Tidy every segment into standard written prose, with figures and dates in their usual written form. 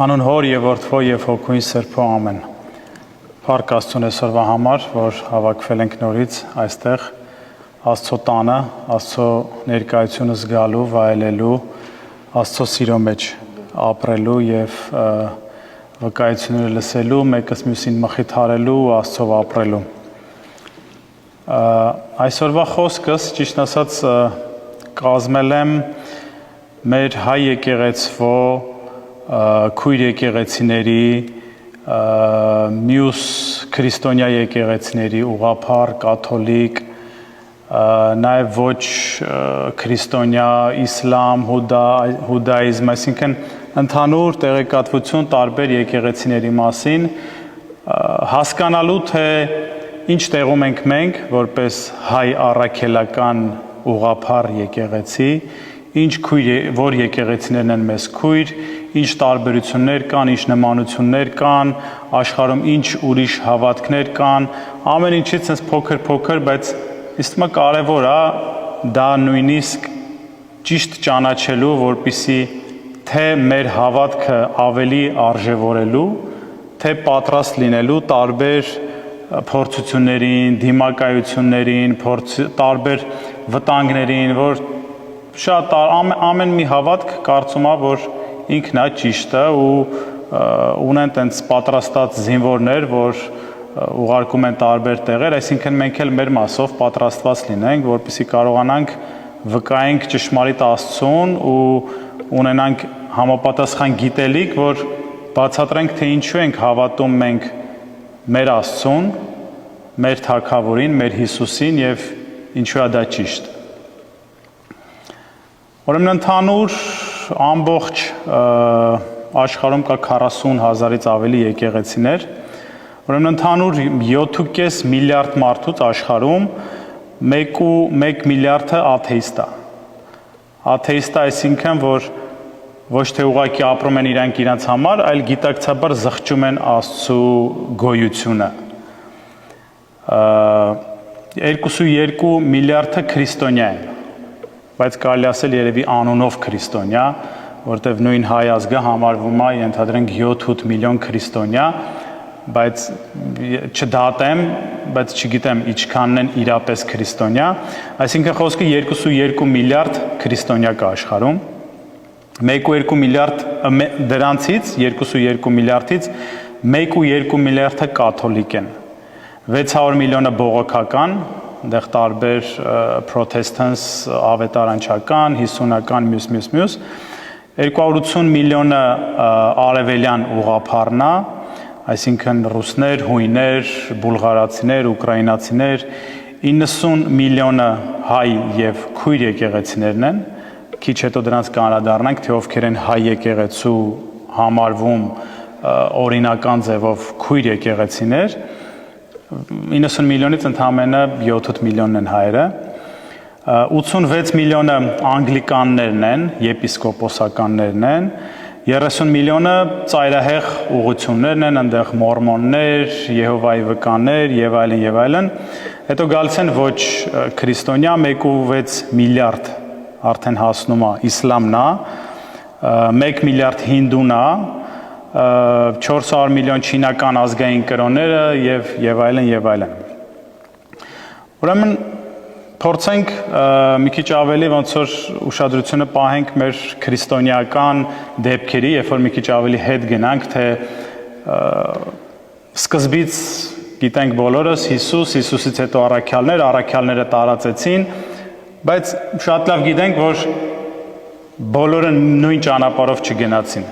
Հանուն Հոր եւ Որդվո եւ Հոգուին Սրբո ամեն։ Փառք Աստծուն այսօրվա համար, որ հավաքվել ենք նորից այստեղ Աստծո տանը, Աստծո ներկայությունը զգալու, վայելելու, Աստծո սիրո մեջ ապրելու եւ վկայությունները լսելու, մեկս մյուսին մխիթարելու ու Աստծով ապրելու։ Այսօրվա խոսքս, ճիշտ ասած, կազմել եմ մեր հայ եկեղեցվո քույր եկեղեցիների, մյուս քրիստոնյա եկեղեցիների, ուղղափառ, կաթոլիկ, նաև ոչ քրիստոնյա, իսլամ, հուդայիզմ, այսինքն ընդհանուր տեղեկատվություն տարբեր եկեղեցիների մասին, հասկանալու թե ինչ տեղում ենք մենք, որպես հայ առաքելական ուղղափառ եկեղեցի, ինչ որ եկեղեցիներն են մեզ քույր, ինչ տարբերություններ կան, ինչ նմանություններ կան, աշխարհում ինչ ուրիշ հավատքներ կան, ամեն ինչից sense փոքր, բայց իստմա կարևոր է դա նույնիսկ ճիշտ ճանաչելու, որպեսզի թե մեր հավատքը ավելի արժևորելու, թե պատրաստ լինելու տարբեր փորձություններին, դիմակայություններին, տարբեր վտանգներին, որ շատ ամեն մի հավատք կարծում եմ, որ ինքն է ճիշտը ու ունեն տենց պատրաստած զինվորներ, որ ուղարկում են տարբեր տեղեր, այսինքն մենք էլ մեր մասով պատրաստված լինենք, որպեսզի կարողանանք վկայենք ճշմարիտ Աստծուն ու ունենանք համապատասխան գիտելիք, որ բացատրենք, թե ինչու ենք հավատում մենք մեր Աստծուն, մեր Թագավորին, մեր Հիսուսին եւ ինչու է դա ճիշտ։ Ուրեմն ընդհանուր ամբողջ աշխարհում կա 40,000-ից ավելի եկեղեցիներ, ուրեմն ընդհանուր 7.5 միլիարդ մարդուց աշխարհում 1 միլիարդը աթեիստ է։ Աթեիստ է այսինքն, որ ոչ թե ուղղակի ապրում են իրանք համար, այլ գիտակցաբար զղջում են Աստծո գոյությունը։ 2.2 միլիարդը քրիստոնյա են, բայց կարելի ասել երևի անունով քրիստոնյա, որտեղ նույն հայ ազգը համարվում է, ենթադրենք 7-8 միլիոն քրիստոնյա, բայց չդատեմ, բայց չգիտեմ ինչքանն են իրապես քրիստոնյա, այսինքն խոսքը 2.2 միլիարդ քրիստոնյա կա աշխարհում, 1.2 միլիարդ դրանցից 2.2 միլիարդից 1.2 միլիարդը կաթոլիկ են, 600 միլիոնը բողոքական, այնտեղ տարբեր պրոթեստանտ, ավետարանչական, հիսունական, մյուս, 280 միլիոնը արևելյան ուղղափառն է, այսինքն ռուսներ, հույներ, բուլղարացիներ, ուկրաինացիներ, 90 միլիոնը հայ եւ քույր եկեղեցիներն են, քիչ հետո դրանց կանրադառնանք, թե ովքեր են հայ եկեղեցու համարվում օրինական ձևով քույր եկեղեցիներ, 90 միլիոնից ընդամենը 7-8 միլիոնն են հայերը, 86 միլիոնը անգլիկաններն են, եպիսկոպոսականներն են, 30 միլիոնը ծայրահեղ ուղղություններն են, այնտեղ մորմոններ, Եհովայի վկաներ եւ այլն, հետո գալիս են ոչ քրիստոնյա 1.6 միլիարդ արդեն հասնում է իսլամն է, 1 միլիարդ հինդուն է, 400 միլիոն չինական ազգային կրոնները եւ այլն։ Ուրեմն փորձենք մի քիչ ավելի ոնց որ ուշադրությունը պահենք մեր քրիստոնեական դեպքերի, երբ որ մի քիչ ավելի հետ գնանք, թե սկզբից գիտենք բոլորս Հիսուսից հետո առաքյալները տարածեցին, բայց շատ լավ գիտենք, որ բոլորը նույն ճանապարհով չգնացին։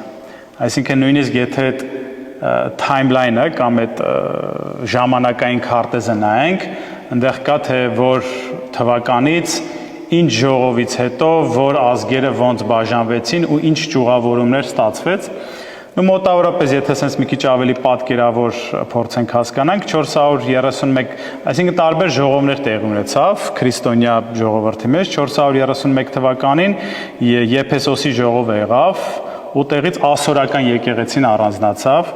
Այսինքն նույնիսկ եթե այդ timeline-ը կամ այդ ժամանակային քարտեզը նայենք, այնտեղ կա թե որ թվականից ինչ ժողովից հետո որ ազգերը ոնց բաժանվեցին ու ինչ ճյուղավորումներ ստացվեց։ Ու մոտավորապես եթե sense մի քիչ ավելի պատկերավոր փորձենք հասկանանք 431, այսինքն տարբեր ժողովներ տեղի ունեցավ քրիստոնյա ժողովրդի մեջ 431 թվականին Եփեսոսի ժողովը եղավ ու տեղից ասորական եկեղեցին առանձնացավ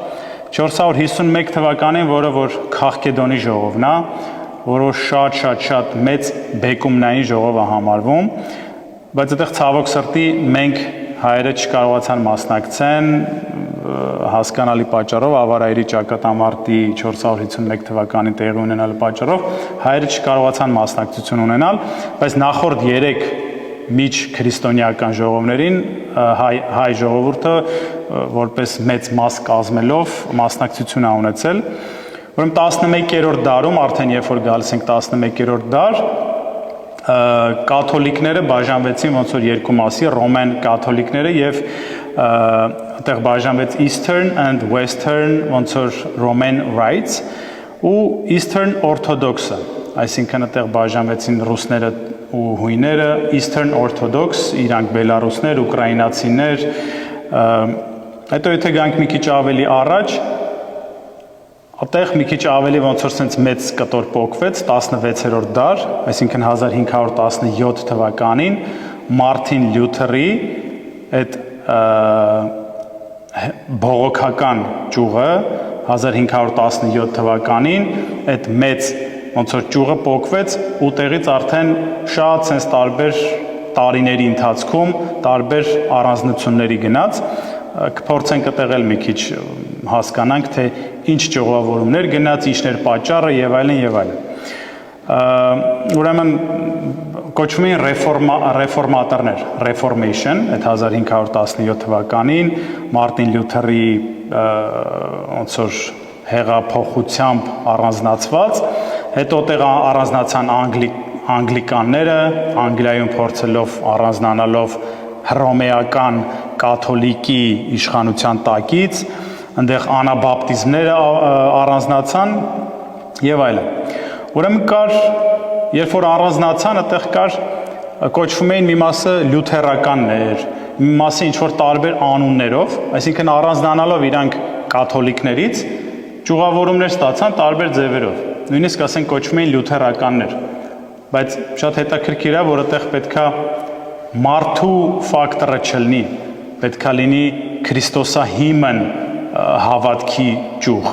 451 թվականին, որը որ Քաղկեդոնի ժողովն է, որը շատ մեծ բեկումնային ժողով է համարվում, բայց այդտեղ ցավոք սրտի մենք հայերը չկարողացան մասնակցեն, հասկանալի պատճառով ավարայրի ճակատամարտի 451 թվականին տեղի ունենալու պատճառով հայերը չկարողացան մասնակցություն ունենալ, բայց նախորդ 3 միջ քրիստոնեական ժողովներին հայ ժողովուրդը որպես մեծ մաս կազմելով մասնակցություն ա ունեցել, ուրեմն 11-րդ դարում արդեն երբ որ գալիս ենք 11-րդ դար կաթոլիկները բաժանվեցին ոնց որ երկու մասի, ռոմեն կաթոլիկները եւ այդտեղ բաժանվեց Eastern and Western ոնց որ Roman Rites ու Eastern Orthodox-ը, այսինքն այդտեղ բաժանվեցին ռուսները ու հույները, Eastern Orthodox, իրանք բելարուսներ, ուկրաինացիներ, հետո եթե գանք մի քիչ ավելի առաջ Այդտեղ մի քիչ ավելի ոնց որ sense մեծ կտոր փոկվեց 16-րդ դար, այսինքն 1517 թվականին Մարտին Լյութերի այդ բողոքական ճյուղը 1517 թվականին այդ մեծ ոնց որ ճյուղը փոկվեց ու տեղից արդեն շատ sense տարբեր տարիների ընթացքում տարբեր առանձնությունների գնաց կփորձենք այդտեղ մի քիչ հասկանանք թե ինչ ճյուղավորումներ գնաց, ինչներ պատճառը եւ այլն եւ այլն։ Ուրեմն կոչվում են ռեֆորմատորներ, Reformation, այդ 1517 թվականին Մարտին Լյութերի ոնց որ հեղափոխությամբ առանձնացված, հետո տեղ առանձնացան անգլիկանները, Անգլիայում փորձելով առանձնանալով հռոմեական կաթոլիկի իշխանության տակից, այնտեղ անաբապտիզմները առանձնացան եւ այլն։ Ուրեմն կար, երբ որ առանձնացան, այդտեղ կար կոչվում էին մի մասը լյութերականներ, մի մասը ինչ որ տարբեր անուններով, այսինքն առանձնանալով իրանք կաթոլիկներից, ճյուղավորումներ ստացան տարբեր ձևերով։ Նույնիսկ ասենք կոչվում էին լյութերականներ։ Բայց շատ հետաքրքիր է, որ այդտեղ պետքա մարդու ֆակտորը չլինի, պետքա լինի Քրիստոսահիմն հավատքի ճյուղ։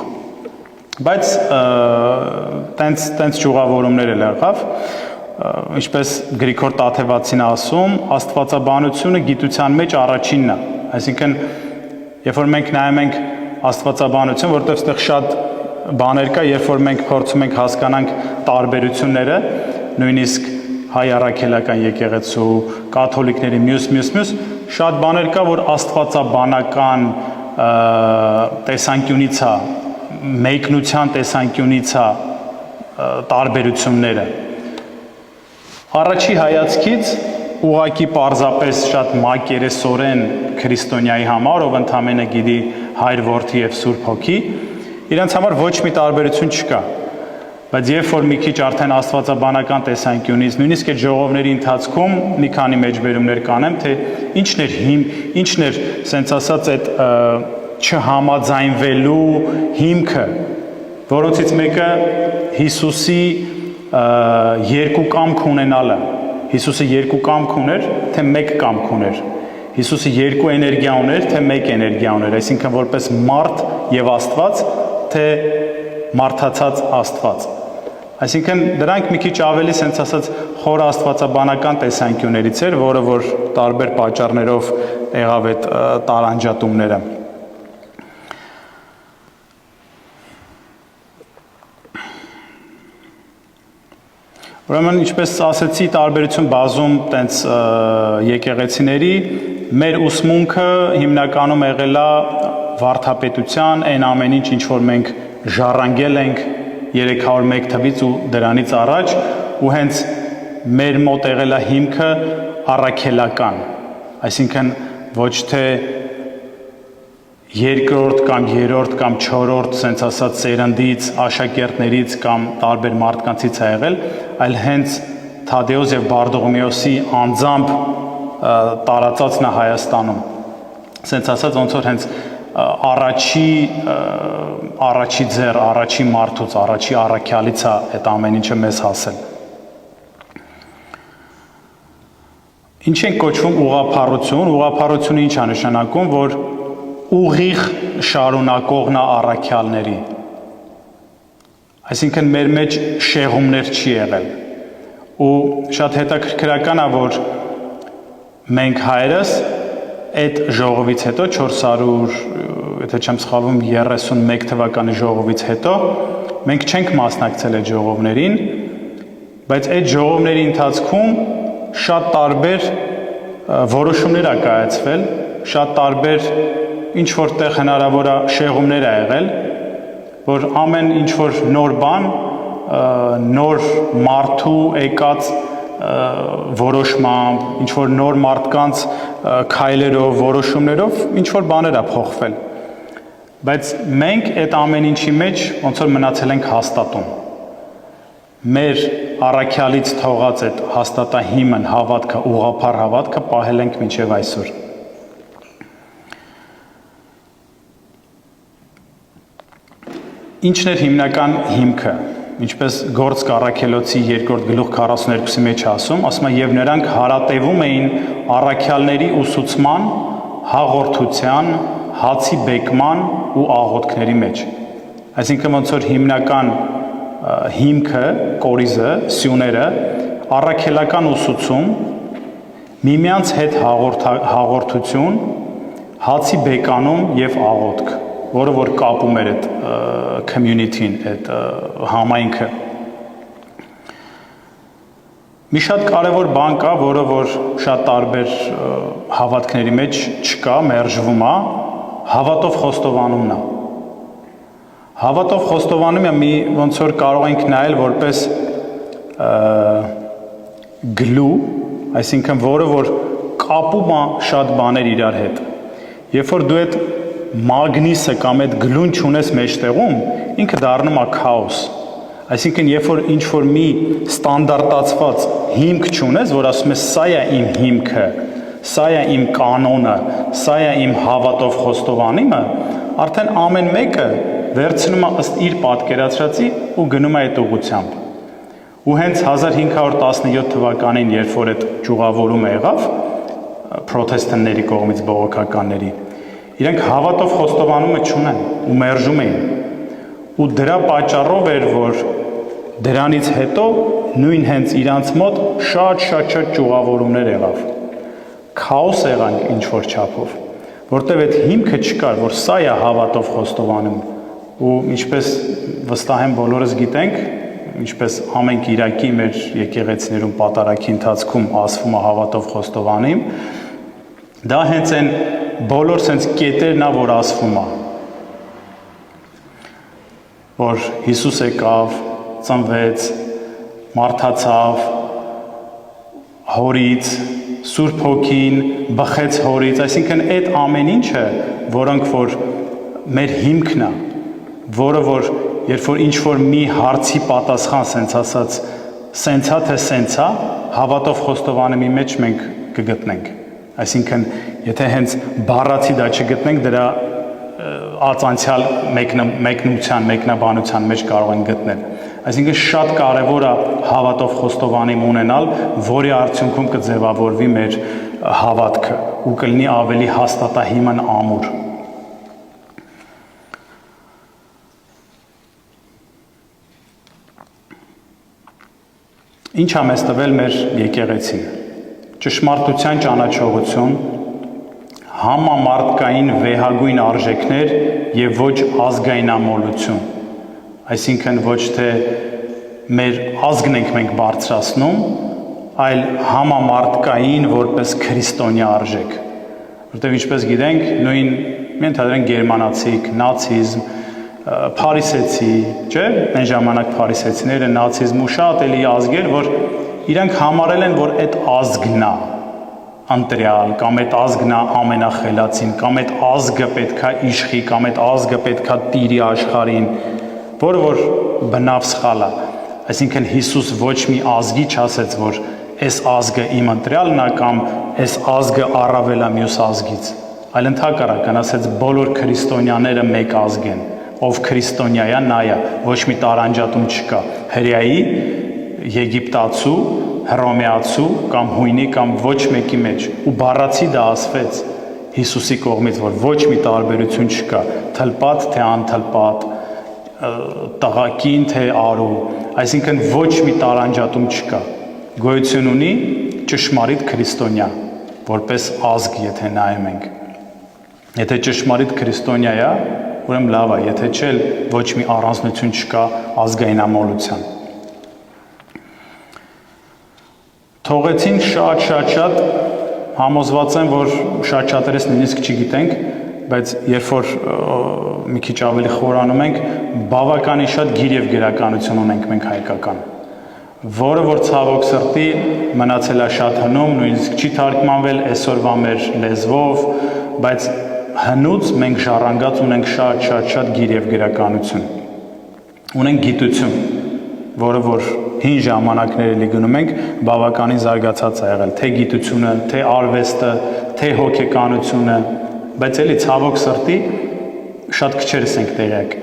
Բայց տենց ճյուղավորումներ էլ եղավ, ինչպես Գրիգոր Տաթևացին ասում, աստվածաբանությունը գիտության մեջ առաջինն է։ Այսինքն, երբ որ մենք նայում ենք աստվածաբանություն, որտեղ այստեղ շատ բաներ կա, երբ որ մենք փորձում ենք հասկանանք տարբերությունները, նույնիսկ հայ առաքելական եկեղեցու, կաթոլիկների մյուս շատ բաներ կա, որ աստվածաբանական տեսանկյունից է, մեկնության տեսանկյունից է տարբերությունները։ Առաջի հայացքից ուղղակի պարզապես շատ մակերեսորեն քրիստոնյայի համար, ով ընդամենը գիտի Հայր, Որդի եւ Սուրբ Հոգի, իրենց համար ոչ մի տարբերություն չկա։ Բայց երբ որ մի քիչ արդեն աստվածաբանական տեսանկյունից, նույնիսկ այդ ժողովների ընթացքում մի քանի մեջբերումներ կանեմ, թե ինչն էր սենց ասած այդ չհամաձայնվելու հիմքը, որոնցից մեկը Հիսուսի երկու կամք ունենալը։ Հիսուսը երկու կամք ուներ, թե մեկ կամք ուներ։ Հիսուսը երկու էներգիա ուներ, թե մեկ էներգիա ուներ, այսինքն որպես մարդ եւ Աստված, թե մարդացած Աստված։ Այսինքն դրանք մի քիչ ավելի սենց ասած խոր աստվածաբանական տեսանկյուններից էր, որը որ տարբեր պատճառներով եղավ այդ տարանջատումները։ Ուրեմն ինչպես ասեցի, տարբերություն բազում տենց եկեղեցիների, մեր ուսմունքը հիմնականում եղել է վարդապետության, այն ամեն ինչ որ մենք ժառանգել ենք 301 թվից ու դրանից առաջ ու հենց մեր մոտ եղել է հիմքը առաքելական, այսինքն ոչ թե երկրորդ կամ երրորդ կամ չորրորդ սենց ասած սերնդից, աշակերտներից կամ տարբեր մարդկանցից է եղել, այլ հենց Թադեոս եւ Բարդողմեոսի անձամբ տարածածն է Հայաստանում։ Սենց ասած ոնց որ հենց առաջի ձեռ, առաջի մարդուց, առաջի առաքյալից է այդ ամեն ինչը մեզ հասել։ Ինչ են կոչվում ուղղափառություն, ուղղափառությունը ինչ է նշանակում, որ ուղիղ շարունակողն է առաքյալների։ Այսինքն մեր մեջ շեղումներ չի եղել։ Ու շատ հետաքրքրական է, որ մենք հայերս այդ ժողովից հետո եթե չեմ սխալվում 31 թվականի ժողովից հետո մենք չենք մասնակցել այդ ժողովներին, բայց այդ ժողովների ընթացքում շատ տարբեր որոշումներ ա կայացվել, շատ տարբեր ինչ որտեղ հնարավոր է շեղումներ ա եղել, որ ամեն ինչ որ նոր բան, նոր մարդու եկած որոշմամբ, ինչ որ նոր մարդկանց քայլերով, որոշումներով ինչ որ բաներ ա փոխվել։ Բայց մենք այդ ամեն ինչի մեջ ոնց որ մնացել ենք հաստատում։ Մեր առաքյալից թողած այդ հաստատահիմն հավատքը, ուղղափառ հավատքը պահել ենք մինչև այսօր։ Ինչն էր հիմնական հիմքը, ինչպես Գործք առաքելոցի 2 գլուխ 42-ի մեջ ասում է, եւ նրանք հարատևում էին առաքյալների ուսուցման, հաղորդության, հացի բեկման ու աղոթքների մեջ։ Այսինքն ոնց որ հիմնական հիմքը, կորիզը, սյուները, առաքելական ուսուցում, միմյանց հետ հաղորդություն, հացի բեկանում եւ աղոթք, որը որ կապում էր այդ community-ին, այդ համայնքը։ Մի շատ կարևոր բան կա, որը որ շատ տարբեր հավատքների մեջ չկա, մերժվում է, հավատով խոստովանումն է։ Հավատով խոստովանումը մի ոնց որ կարող ենք նայել որպես գլու, այսինքն որը որ կապում է շատ բաներ իրար հետ։ Երբ որ դու այդ մագնիսը կամ այդ գլուն չունես մեջտեղում, ինքը դառնում է քաոս։ Այսինքն երբ որ ինչ որ մի ստանդարտացված հիմք չունես, որ ասում ես սա է իմ հիմքը, սա է իմ կանոնը, սա է իմ հավատով խոստովանումը, արդեն ամեն մեկը վերցնում է ըստ իր պատկերացրածի ու գնում է այդ ուղղությամբ։ Ու հենց 1517 թվականին, երբ որ այդ ճյուղավորումը եղավ պրոթեստանտների կողմից բողոքականների, իրենք հավատով խոստովանումը չունեն ու մերժում էին։ Ու դրա պատճառով էր, որ դրանից հետո նույն հենց իրանց մոտ շատ ճյուղավորումներ եղավ։ Քաոս եղան ինչ որ չափով, որտեղ այդ հիմքը չկար, որ սա է հավատով խոստովանում։ Ու ինչպես վստահ եմ բոլորս գիտենք, ինչպես ամեն կիրակի մեր եկեղեցիներում պատարագի ընթացքում ասվում է հավատով խոստովանիմ, դա հենց այն բոլոր sense կետերն է, որ ասվում է, որ Հիսուս եկավ, ծնվեց, մարդացավ, հորից, Սուրբ Հոգին բխեց հորից, այսինքն այդ ամեն ինչը, որոնք որ մեր հիմքն է, որը որ երբ որ ինչ որ մի հարցի պատասխան sense ասած, sense-ա թե sense-ա, հավատով խոստովանումի մեջ մենք կգտնենք։ Այսինքն, եթե հենց բառացի դա չգտնենք, դրա ածանցյալ մեկնության, մեկնաբանության մեջ կարող են գտնել։ Այսինքն շատ կարևոր է հավատով խոստովանիմ ունենալ, որի արդյունքում կձևավորվի մեր հավատքը ու կլինի ավելի հաստատահիմն ամուր։ Ինչ է մեզ տվել մեր եկեղեցին։ Ճշմարտության ճանաչողություն, համամարտկային վեհագույն արժեքներ եւ ոչ ազգայնամոլություն, այսինքն ոչ թե մեր ազգն ենք մենք բարձրացնում, այլ համամարտկային որպես քրիստոնյա արժեք, որտեղ ինչպես գիտենք, նույն ենթադրենք գերմանացիք, նացիզմ, փարիսեցի, չէ՞, այն ժամանակ փարիսեցիները, նացիզմ ու շատ էլի ազգեր, որ իրանք համարել են, որ այդ ազգն է ընտրյալ, կամ այդ ազգն է ամենախելացին, կամ այդ ազգը պետքա իշխի, կամ այդ ազգը պետքա տիրի աշխարհին, որը որ բնավ սխալ է։ Այսինքն Հիսուս ոչ մի ազգի չասեց, որ այս ազգը իմ ընտրյալն է կամ այս ազգը առավել է մյուս ազգից, այլ ընդհակառակն ասեց բոլոր քրիստոնյաները մեկ ազգ են, ով քրիստոնյա է նա է, ոչ մի տարանջատում չկա, հրեայի, եգիպտացու, հռոմեացու կամ հույնի կամ ոչ մեկի մեջ, ու բառացի դա ասվեց Հիսուսի կողմից, որ ոչ մի տարբերություն չկա, թլպատ թե անթլպատ, տղակին թե արու, այսինքն ոչ մի տարանջատում չկա, գոյություն ունի ճշմարիտ քրիստոնյա, որպես ազգ, եթե նայում ենք։ Եթե ճշմարիտ քրիստոնյա է, ուրեմն լավ է, եթե չէ, ոչ մի առանձնություն չկա ազգայնամոլության։ Թողեցին շատ համոզված եմ, որ շատ-շատերս նույնիսկ չգիտենք, բայց երբ որ մի քիչ ավելի խորանում ենք, բավականին շատ գիր եւ գրականություն ունենք մենք հայկական, որը որ ցավոք սրտի մնացել է շատ հնում, նույնիսկ չի թարգմանվել այսօրվա մեր լեզվով, բայց հնուց մենք ժառանգած ունենք շատ գիր եւ գրականություն։ Ունենք գիտություն, որը որ հին ժամանակների գնում ենք, բավականին զարգացած է եղել, թե գիտությունը, թե արվեստը, թե հոգեկանությունը, բայց էլի ցավոք սրտի շատ քչերս ենք տեղյակ։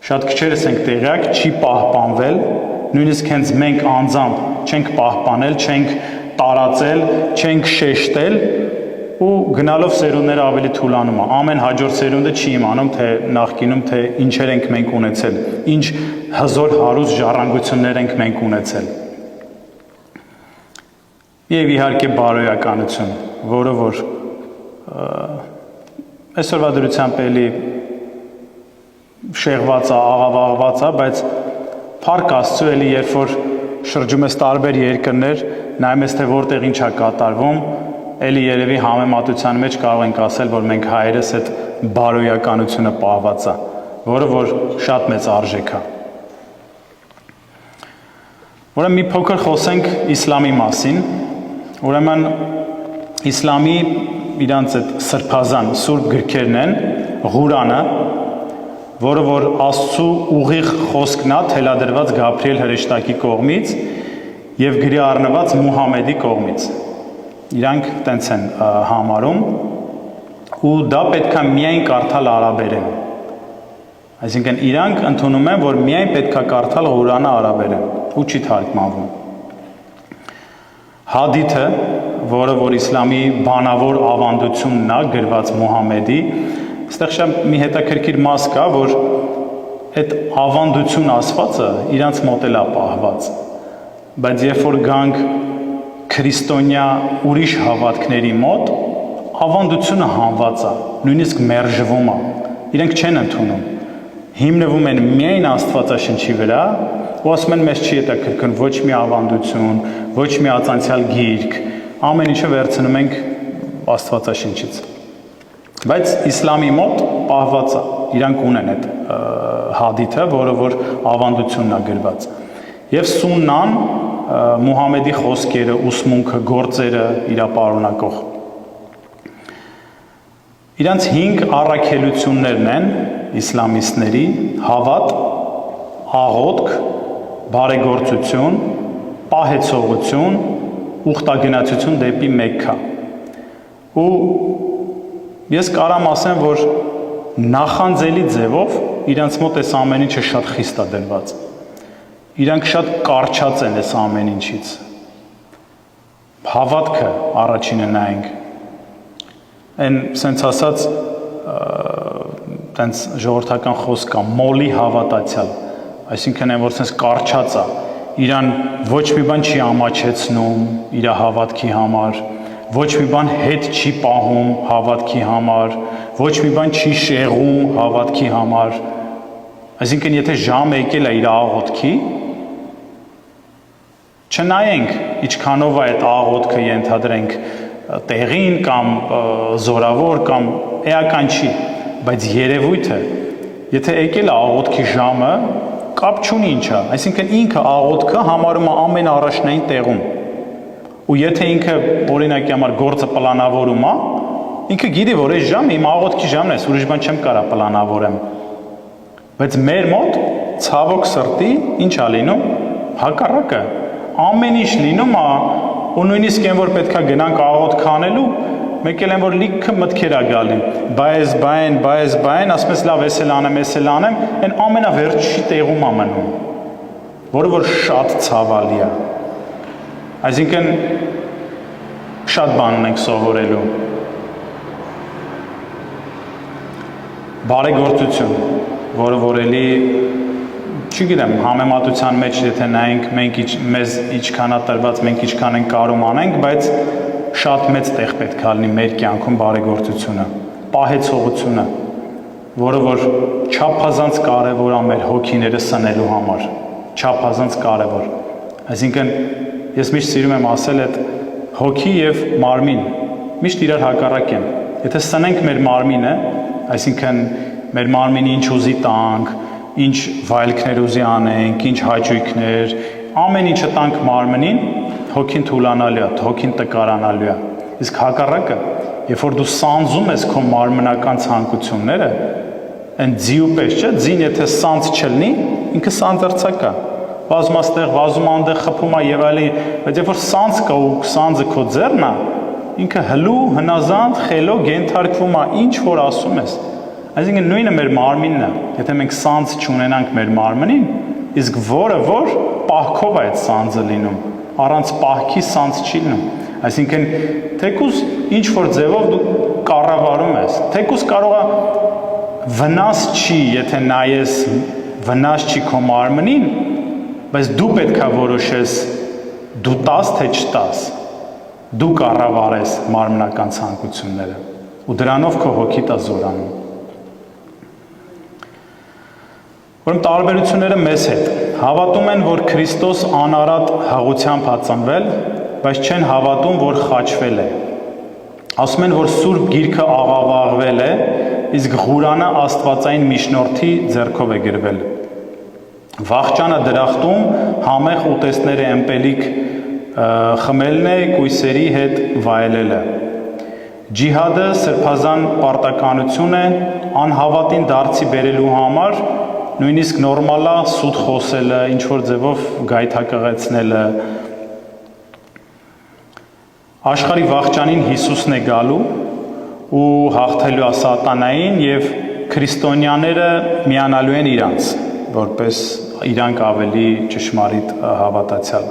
Շատ քչերս ենք տեղյակ, չի պահպանվել, նույնիսկ հենց մենք անձամբ չենք պահպանել, չենք տարածել, չենք շեշտել ու գնալով սերունդները ավելի թուլանում է։ Ամեն հաջորդ սերունդը չի իմանում, թե նախկինում թե ինչեր ենք մենք ունեցել, ինչ հզոր հարուստ ժառանգություններ ենք մենք ունեցել։ Եվ իհարկե բարոյականություն, որը որ այսօրվա դրությամբ էլի շեղված է, աղավաղված է, բայց փառք Աստծո էլի երբ որ շրջում ես տարբեր երկրներ, նայում ես թե որտեղ ինչ է կատարվում, էլի երևի համեմատության մեջ կարող ենք ասել, որ մենք հայերս այդ բարոյականությունը պահված է, որը որ շատ մեծ արժեք է։ Ուրեմն մի փոքր խոսենք իսլամի մասին, ուրեմն իսլամի իրանց այդ սրբազան սուրբ գրքերն են, Ղուրանը, որը որ Աստծո ուղիղ խոսքն է թելադրված Գաբրիել հրեշտակի կողմից եւ գրի առնված Մուհամեդի կողմից։ Իրանք տենց են համարում ու դա պետքա միայն կարդալ արաբերեն։ Այսինքն իրանք ընդունում են, որ միայն պետքա կարդալ Ղուրանը արաբերեն ու չի թարգմանվում։ Հադիթը, որը որ իսլամի բանավոր ավանդությունն է գրված Մուհամեդի, այստեղ շատ մի հետաքրքիր մաս կա, որ այդ ավանդություն ասվածը իրանց մոտ էլ է պահված, բայց երբ որ գանք քրիստոնյա ուրիշ հավատքների մոտ, ավանդությունը հանված է, նույնիսկ մերժվում է, իրենք չեն ընդունում, հիմնվում են միայն Աստվածաշնչի վրա ու ասում են մեզ չի հետաքրքրում ոչ մի ավանդություն, ոչ մի ածանցյալ գիրք, ամեն ինչը վերցնում ենք Աստվածաշնչից։ Բայց իսլամի մոտ պահված է, իրանք ունեն այդ հադիթը, որը որ ավանդությունն է գրված։ Եվ սուննան Մուհամեդի խոսքերը, ուսմունքը, գործերը իր պարունակող։ Իրանց 5 առաքելություններն են իսլամիստների՝ հավատ, աղոթք, բարեգործություն, պահեցողություն, ուխտագնացություն դեպի Մեքքա։ Ու ես կարամ ասեմ, որ նախանձելի ձևով իրանց մոտ այս ամեն ինչը շատ խիստ է դրված։ Իրանք շատ կարճած են այս ամեն ինչից։ Հավատքը առաջինը նայենք։ Այն սենց ասած տենց ժողովրդական խոսք կա, մոլի հավատացյալ, այսինքն այն որ սենց կարճած է, իրան ոչ մի բան չի ամաչեցնում իր հավատքի համար, ոչ մի բան հետ չի պահում հավատքի համար, ոչ մի բան չի շեղում հավատքի համար, այսինքն եթե ժամ եկել է իր աղոթքի, չնայենք ինչքանով է այդ աղոթքը ենթադրենք տեղին կամ զորավոր կամ էական չի, բայց երևույթը, եթե եկել է աղոթքի ժամը, կապ չունի ինչա, այսինքն ինքը աղոթքը համարում է ամեն առաջնային տեղում, ու եթե ինքը օրինակի համար գործը պլանավորում է, ինքը գիտի, որ այս ժամը իմ աղոթքի ժամն է, ուրիշ բան չեմ կարա պլանավորեմ, բայց մեր մոտ ցավոք սրտի ինչ է լինում, հակառակը, ամեն ինչ լինում է, ու նույնիսկ այն որ պետքա գնանք աղոթք անելու, մեկ էլ են որ լիքը մտքեր է գալի, բայես, ասում ես լավ, ես էլ անեմ, այն ամենավերջի տեղում է մնում, որը որ շատ ցավալի է, այսինքն շատ բան ունենք սովորելու, բարեգործություն, որը որ էլի չգիտեմ, համեմատության մեջ եթե նայենք մեզ ինչքան է տրված, մենք ինչքան ենք կարում անենք, բայց շատ մեծ տեղ պետք է լինի մեր կյանքում բարեգործությունը, պահեցողությունը, որը որ չափազանց կարևոր է մեր հոգիները սնելու համար, չափազանց կարևոր։ Այսինքն ես միշտ սիրում եմ ասել այդ հոգի եւ մարմին միշտ իրար հակառակ են։ Եթե սնենք մեր մարմինը, այսինքն մեր մարմինի ինչ ուզի տանք, ինչ վայելքներ ուզի անենք, ինչ հաճույքներ, ամեն ինչը տանք մարմնին, հոգին թուլանալու է, հոգին տկարանալու է։ Իսկ հակառակը, երբ որ դու սանձում ես քո մարմնական ցանկությունները, այն ձիու պես չէ, ձին եթե սանձ չլինի, ինքը սանձրցակ է։ Վազում աստեղ, վազում անդեղ, խփում է եւ այլն, բայց երբ որ սանձ կա ու սանձը քո ձեռն է, ինքը հլու, հնազանդ, խելոք ենթարկվում է, ինչ որ ասում ես։ Այսինքն նույնը մեր մարմինն է, եթե մենք սանձ չունենանք մեր մարմնին, իսկ որը որ պահքով է այդ սանձը լինում, առանց պահքի սանձ չի լինում։ Այսինքն թեկուզ ինչ որ ձևով դու կառավարում ես, թեկուզ կարող է վնաս չի, եթե նայես վնաս չի քո մարմնին, բայց դու պետք է որոշես դու տաս թե չտաս, դու կառավարես մարմնական ցանկությունները ու դրանով քո հոգիդ է զորանում։ Ուրեմն տարբերությունները մեզ հետ հավատում են, որ Քրիստոս անարատ հաղությամբ ծնվել, բայց չեն հավատում, որ խաչվել է։ Ասում են, որ Սուրբ Գիրքը աղավաղվել է, իսկ Ղուրանը աստվածային միջնորդի ձեռքով է գրվել։ Վախճանը դրախտում համեղ ուտեստները ըմպելիք խմելն է, կույսերի հետ վայելելը։ Ջիհադը սրբազան պարտականություն է, անհավատին դարձի բերելու համար, նույնիսկ նորմալ է սուտ խոսելը, ինչ որ ձևով գայթակղեցնելը։ Աշխարհի վախճանին Հիսուսն է գալու ու հաղթելու է սատանային եւ քրիստոնյաները միանալու են իրանց, որպես իրանք ավելի ճշմարիտ հավատացյալ։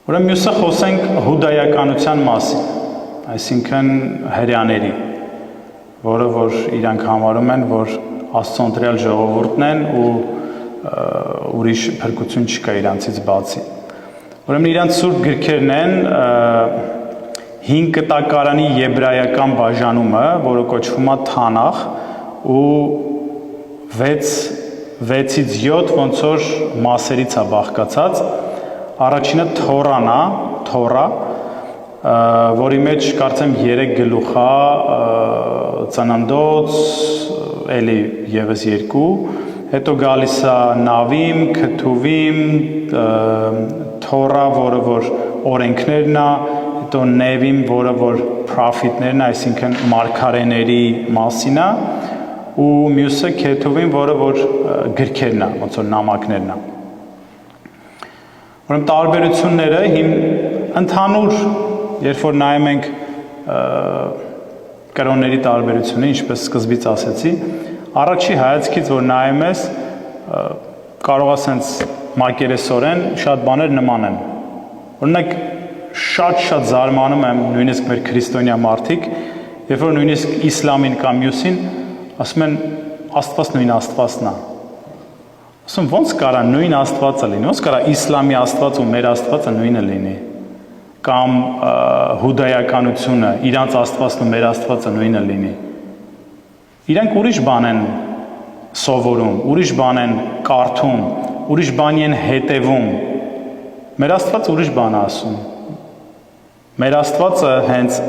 Ուրեմն մյուսը խոսենք հուդայականության մասին, այսինքն հրեաների, որը որ իրանք համարում են, որ Աստծո ընտրյալ ժողովուրդն են ու ուրիշ փրկություն չկա իրանցից բացի։ Ուրեմն իրանց սուրբ գրքերն են 5 կտակարանի եբրայական բաժանումը, որը կոչվում է Թանախ, ու 6-ից 7 ոնց որ մասերից է բաղկացած։ Առաջինը Թորան է, Թորա, որի մեջ կարծեմ 3 գլուխ է, ծննդոց, էլի եւս 2, հետո գալիս է Նավիմ, Քթուվիմ, Թորա, որը որ օրենքներն է, հետո Նևիմ, որը որ պրոֆիտներն է, այսինքն մարգարեների մասին է, ու մյուսը Քեթուվիմ, որը որ գրքերն է, ոնց որ նամակներն է։ Ուրեմն տարբերությունները ընդհանուր, երբ որ նայում ենք կրոնների տարբերությունը, ինչպես սկզբից ասեցի, առաջի հայացքից որ նայում ես, կարող ասենց մակերեսորեն շատ բաներ նման են։ Օրինակ շատ զարմանում եմ նույնիսկ մեր քրիստոնյա մարդիկ, երբ որ նույնիսկ իսլամին կամ մյուսին ասում են Աստված նույն Աստվածն է։ Ասում ոնց կարա նույն Աստվածը լինի, ոնց կարա իսլամի Աստված ու մեր Աստվածը նույնը լինի, կամ հուդայականությունը, իրանց Աստվածն ու մեր Աստվածը նույնը լինի։ Իրանք ուրիշ բան են սովորում, ուրիշ բան են կարդում, ուրիշ բանի են հետևում։ Մեր Աստվածը ուրիշ բան է ասում։ Մեր Աստվածը հենց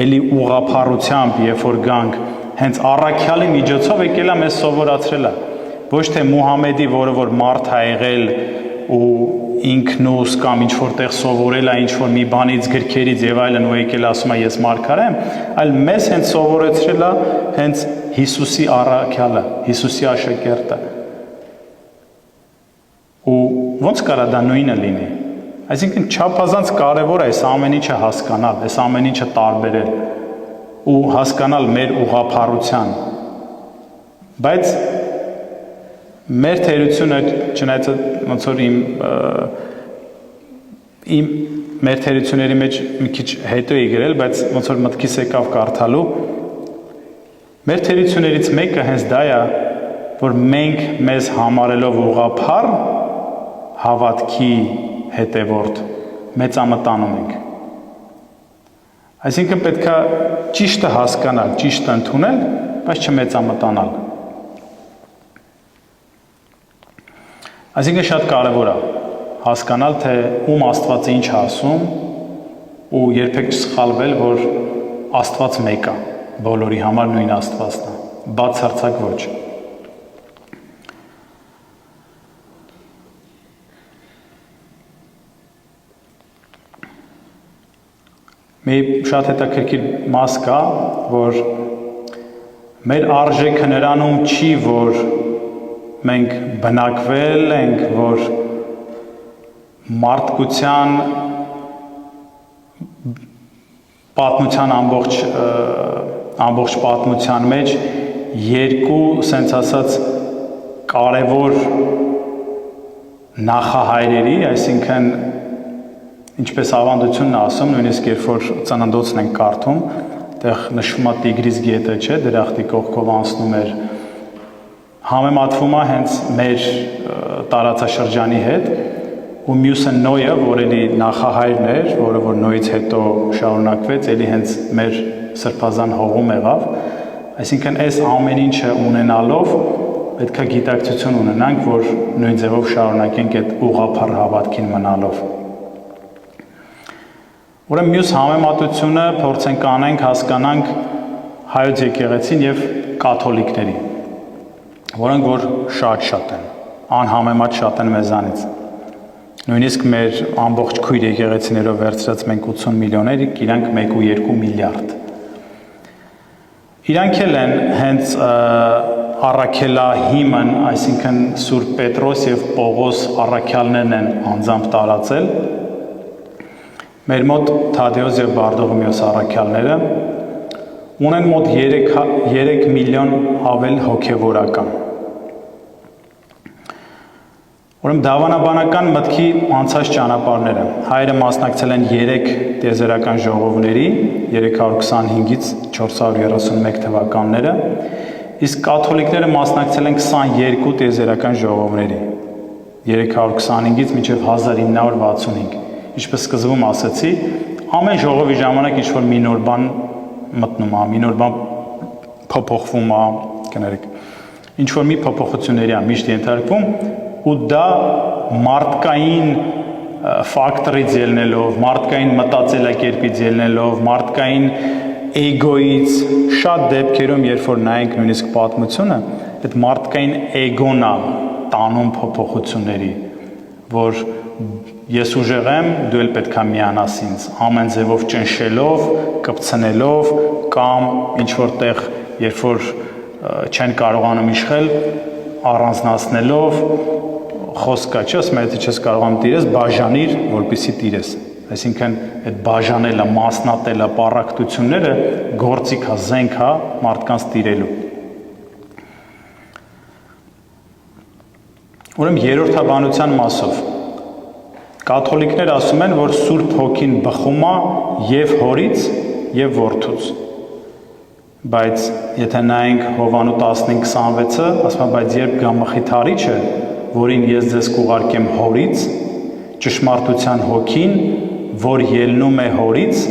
էլի ուղղափառությամբ, երբ որ գանք, հենց առաքյալի միջոցով եկել է մեզ սովորացրել է։ Ոչ թե Մուհամեդի, որը որ մարդ է եղել ու ինքնուս կամ ինչ որտեղ սովորել է ինչ որ մի բանից գրքերից եւ այլն ու եկել ասում է ես մարգար եմ, այլ մեզ հենց սովորեցրել է հենց Հիսուսի առաքյալը, Հիսուսի աշակերտը։ Ու ոնց կարա դա նույնը լինի։ Այսինքն չափազանց կարևոր է այս ամեն ինչը հասկանալ, այս ամեն ինչը տարբերել ու հասկանալ մեր ուղղափառության։ Բայց մեր թերությունը չնայած ոնց որ մեր թերությունների մեջ մի քիչ հետո է գրել, բայց ոնց որ մտքիս եկավ կարդալու, մեր թերություններից մեկը հենց դա է, որ մենք մեզ համարելով ուղղափառ հավատքի հետևորդ մեծամտանում ենք։ Այսինքն պետք է ճիշտը հասկանալ, ճիշտը ընդունել, բայց չմեծամտանալ։ Այսինքն շատ կարևոր է հասկանալ, թե ում Աստվածը ինչ է ասում ու երբեք չսխալվել, որ Աստված մեկ է, բոլորի համար նույն Աստվածն է, բացարձակ ոչ։ Մի շատ հետաքրքիր մաս կա, որ մեր արժեքը նրանում չի, որ մենք բնակվել ենք, որ մարդկության պատմության ամբողջ պատմության մեջ երկու, սենց ասած, կարևոր նախահայրերի, այսինքն ինչպես ավանդությունն ասում, նույնիսկ երբ որ ծննդոցն ենք կարդում, այդտեղ նշվում է Տիգրիս գետը, չէ, դրախտի կողքով անցնում էր, համեմատվում է հենց մեր տարածաշրջանի հետ, ու մյուսը Նոյը, որ էլի նախահայրն էր, որը որ Նոյից հետո շարունակվեց, էլի հենց մեր սրբազան հողում եղավ, այսինքն այս ամեն ինչը ունենալով պետք է գիտակցություն ունենանք, որ նույն ձևով շարունակենք այդ ուղղափառ հավատքին մնալով։ Ուրեմն մյուս համեմատությունը փորձենք անենք, հասկանանք հայոց եկեղեցին եւ կաթոլիկների, որոնք որ շատ են, անհամեմատ շատ են մեզանից։ Նույնիսկ մեր ամբողջ քույր եկեղեցիներով վերցրած մենք 80 միլիոներ, իրանք 1.2 միլիարդ։ Իրանք էլ են հենց առաքելահիմն, այսինքն Սուրբ Պետրոս եւ Պողոս առաքյալներն են անձամբ տարածել։ Մեր մոտ Թադեոս եւ Բարդողիմեոս առաքյալները ունեն մոտ 3 միլիոն ավել հոգևորական։ Ուրեմն դավանաբանական մտքի անցած ճանապարհները։ Հայերը մասնակցել են 3 տիեզերական ժողովների 325-ից 431 թվականները, իսկ կաթոլիկները մասնակցել են 22 տիեզերական ժողովների 325-ից մինչև 1965։ Ինչպես սկզբում ասացի, ամեն ժողովի ժամանակ ինչ-որ մի նոր բան մտնում է, մի նոր բան փոփոխվում է, կներեք, ինչ-որ մի փոփոխությունների է միշտ ենթարկվում, ու դա մարդկային ֆակտորից ելնելով, մարդկային մտածելակերպից ելնելով, մարդկային էգոից, շատ դեպքերում, երբ որ նայենք նույնիսկ պատմությունը, այդ մարդկային էգոն է տանում փոփոխությունների, որ ես ուժեղ եմ, դու էլ պետք է միանաս ինձ, ամեն ձևով ճնշելով, կպցնելով կամ ինչ-որ տեղ, երբ որ չեն կարողանում իշխել, առանձնացնելով, խոսքա չի, ասում եմ, եթե չես կարողանում տիրես, բաժանիր, որպեսզի տիրես։ Այսինքն այդ բաժանելը, մասնատելը, պառակտությունները գործիք է, զենք է մարդկանց տիրելու։ Ուրեմն երրորդաբանության մասով կաթոլիկներ ասում են, որ Սուրբ Հոգին բխում է եւ հորից եւ որդուց։ Բայց եթե նայենք Հովանու 15:26-ը, ասում է, բայց երբ գա Մխիթարիչը, որին ես ձեզ կուղարկեմ հորից, ճշմարտության Հոգին, որ ելնում է հորից,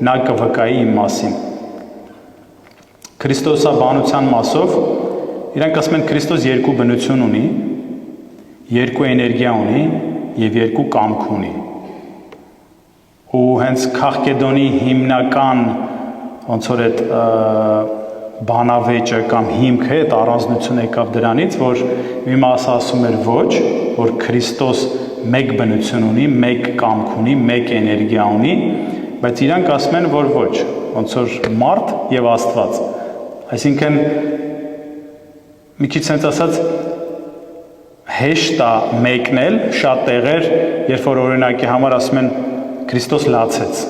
նա կվկայի իմ մասին։ Քրիստոսաբանության մասով իրանք ասում են Քրիստոս երկու բնություն ունի, երկու էներգիա ունի եւ երկու կամք ունի։ Ու հենց Քաղկեդոնի հիմնական ոնց որ այդ բանավեճը կամ հիմքը այդ առանձնությունը եկավ դրանից, որ մի մասը ասում էր ոչ, որ Քրիստոս մեկ բնություն ունի, մեկ կամք ունի, մեկ էներգիա ունի, բայց իրանք ասում են, որ ոչ, ոնց որ մարդ եւ Աստված։ Այսինքն մի քիչ sense ասած հեշտ է մեկնել շատ տեղեր, երբ որ օրինակի համար ասում են Քրիստոս լացեց,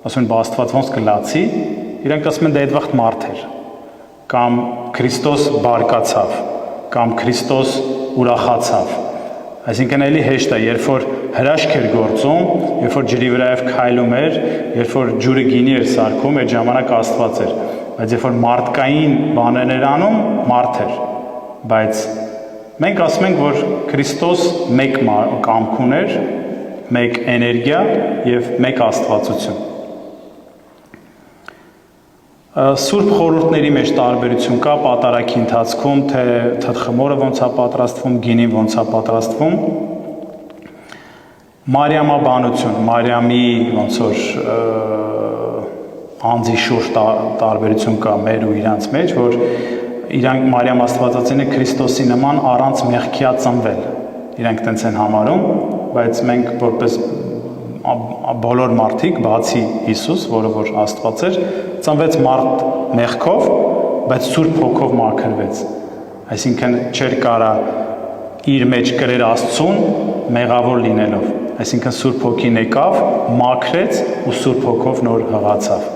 ասում են բա Աստված ոնց կլացի, իրանք ասում են դա այդ վաղ մարդ էր, կամ Քրիստոս բարկացավ, կամ Քրիստոս ուրախացավ, այսինքն էլի հեշտ է, երբ որ հրաշք էր գործում, երբ որ ջրի վրայով քայլում էր, երբ որ ջուրը գինի էր սարքում, այդ ժամանակ Աստված էր, բայց երբ որ մարդկային բաներ էր անում, մարդ էր, բայց մենք ասում ենք, որ Քրիստոս մեկ կամք ուներ, մեկ էներգիա եւ մեկ աստվածություն։ Սուրբ խորհուրդների մեջ տարբերություն կա պատարագի ընթացքում, թե թթխմորը ոնց է պատրաստվում, գինին ոնց է պատրաստվում։ Մարիամաբանություն, Մարիամի ոնց որ անձի շուրջ տարբերություն կա մեր ու իրանց մեջ, որ իրանք Մարիամ Աստվածածինը Քրիստոսի նման առանց մեղքիա ծնվել։ Իրանք տենց են համարում, բայց մենք որպես բոլոր մարդիկ, բացի Հիսուս, որը որ Աստված էր, ծնվեց մարդ մեղքով, բայց Սուրբ Հոգով մաքրվեց։ Այսինքն չէր կարա իր մեջ կրեր Աստծուն մեղավոր լինելով։ Այսինքն Սուրբ Հոգին եկավ, մաքրեց ու Սուրբ Հոգով նոր հղացավ։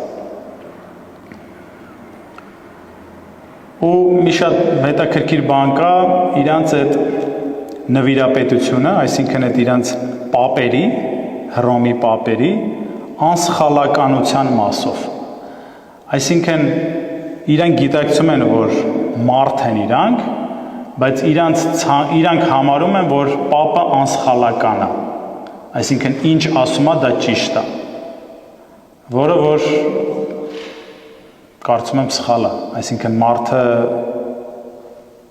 Ու մի շատ հետաքրքիր բան կա իրանց այդ նվիրապետությունը, այսինքն այդ իրանց պապերի, Հռոմի պապերի անսխալականության մասով։ Այսինքն իրանք գիտակցում են, որ մարդ են իրանք, բայց իրանք համարում են, որ պապը անսխալական է։ Այսինքն ինչ ասում է, դա ճիշտ է։ Որը որ կարծում եմ սխալ է, այսինքն մարդը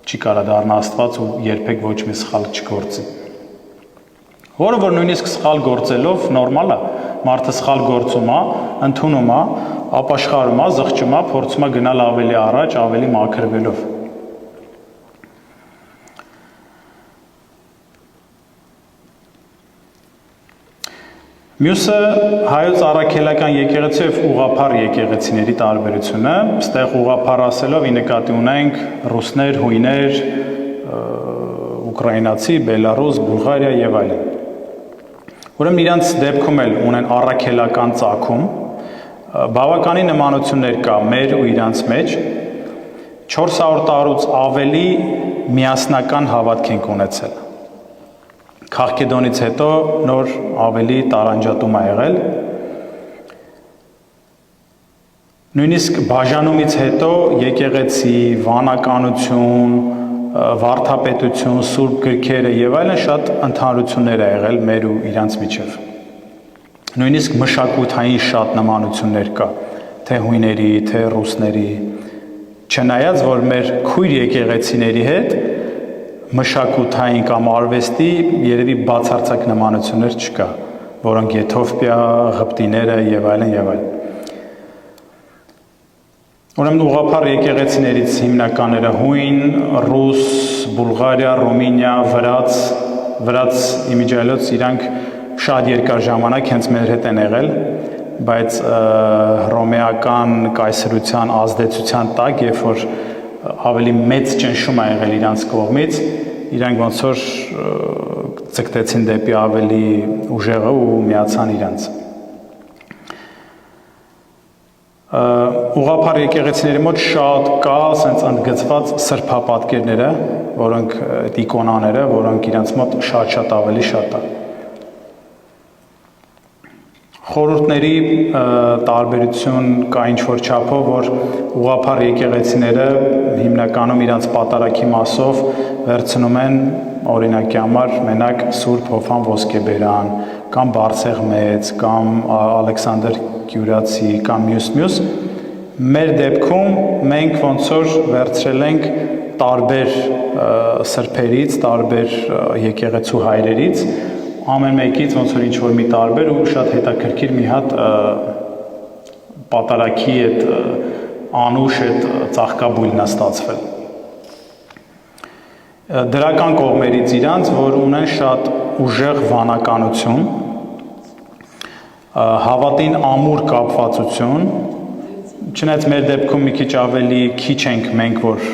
չի կարա դառնա Աստված ու երբեք ոչ մի սխալ չգործի։ Որը որ նույնիսկ սխալ գործելով նորմալ է, մարդը սխալ գործում է, ընդունում է, ապաշխարում է, զղջում է, փորձում է գնալ ավելի առաջ, ավելի մաքրվելով։ Մյուսը հայոց առաքելական եկեղեցու եւ ուղղափառ եկեղեցիների տարբերությունը, այստեղ ուղղափառ ասելով ի նկատի ունենք ռուսներ, հույներ, ուկրաինացի, Բելարուս, Բուլղարիա եւ այլն։ Ուրեմն իրանց դեպքում էլ ունեն առաքելական ծագում, բավականին նմանություններ կա մեր ու իրանց մեջ, 400 տարուց ավելի միասնական հավատք ենք ունեցել։ Քաղաքեդոնից հետո նոր ավելի տարանջատում ա եղել։ Նույնիսկ բաժանումից հետո եկեղեցի, վանականություն, վարդապետություն, սուրբ գրքերը եւ այլն շատ ընդհանրություններ ա եղել մեր ու իրանց միջև։ Նույնիսկ մշակութային շատ նմանություններ կա, թե հույների, թե ռուսների, չնայած որ մեր քույր եկեղեցիների հետ մշակութային կամ արվեստի երևի բացարձակ նմանություններ չկա, որոնք Եթովպիա, Ղպտիները եւ այլն եւ այլն։ Ուրեմն ուղղափառ եկեղեցիներից հիմնականները հույն, ռուս, Բուլղարիա, Ռումինիա, վրաց իմիջիայլոց իրանք շատ երկար ժամանակ հենց մեր հետ են եղել, բայց հռոմեական կայսրության ազդեցության տակ, երբ որ ավելի մեծ ճնշում ա եղել իրանց կողմից, իրանք ոնց որ ձգտեցին դեպի ավելի ուժեղը ու միացան իրանց։ Ուղղափառ եկեղեցիների մոտ շատ կա ասենց ընդգծված սրբապատկերները, որոնք այդ իկոնաները, որոնք իրանց մոտ շատ ավելի շատ է։ Խորհուրդների տարբերություն կա ինչ-որ չափով, որ ուղղափառ եկեղեցիները հիմնականում իրանց պատարագի մասով վերցնում են օրինակի համար մենակ Սուրբ Հովհան Ոսկեբերան, կամ Բարսեղ Մեծ, կամ Ալեքսանդր Կյուրացի, կամ մյուս։ Մեր դեպքում մենք ոնց որ վերցրել ենք տարբեր սրբերից, տարբեր եկեղեցու հայրերից, ամեն մեկից ոնց որ ինչ-որ մի տարբեր ու շատ հետաքրքիր մի հատ պատարագի այդ անուշ այդ ծաղկաբույլն է ստացվել։ Դրական կողմերից իրանց, որ ունեն շատ ուժեղ վանականություն, հավատին ամուր կապվածություն, չնայած մեր դեպքում մի քիչ ավելի քիչ ենք մենք, որ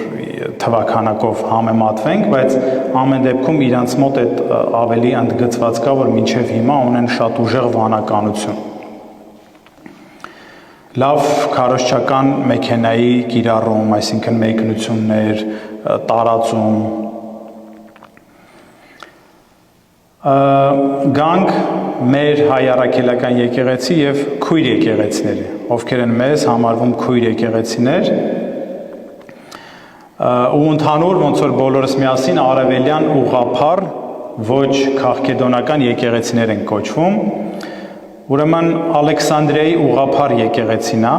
թվականակով համեմատվենք, բայց ամեն դեպքում իրանց մոտ այդ ավելի ընդգծված կա, որ մինչև հիմա ունեն շատ ուժեղ վանականություն։ Լավ քարոզչական մեքենայի կիրառում, այսինքն մեկնություններ, տարածում։ Գանք մեր հայ առաքելական եկեղեցի եւ քույր եկեղեցիների, ովքեր են մեզ համարվում քույր եկեղեցիներ, ու ընդհանուր ոնց որ բոլորս միասին արևելյան ուղղափառ ոչ քաղաքեդոնական եկեղեցիներ են կոչվում։ Ուրեմն Ալեքսանդրիայի ուղղափառ եկեղեցին է,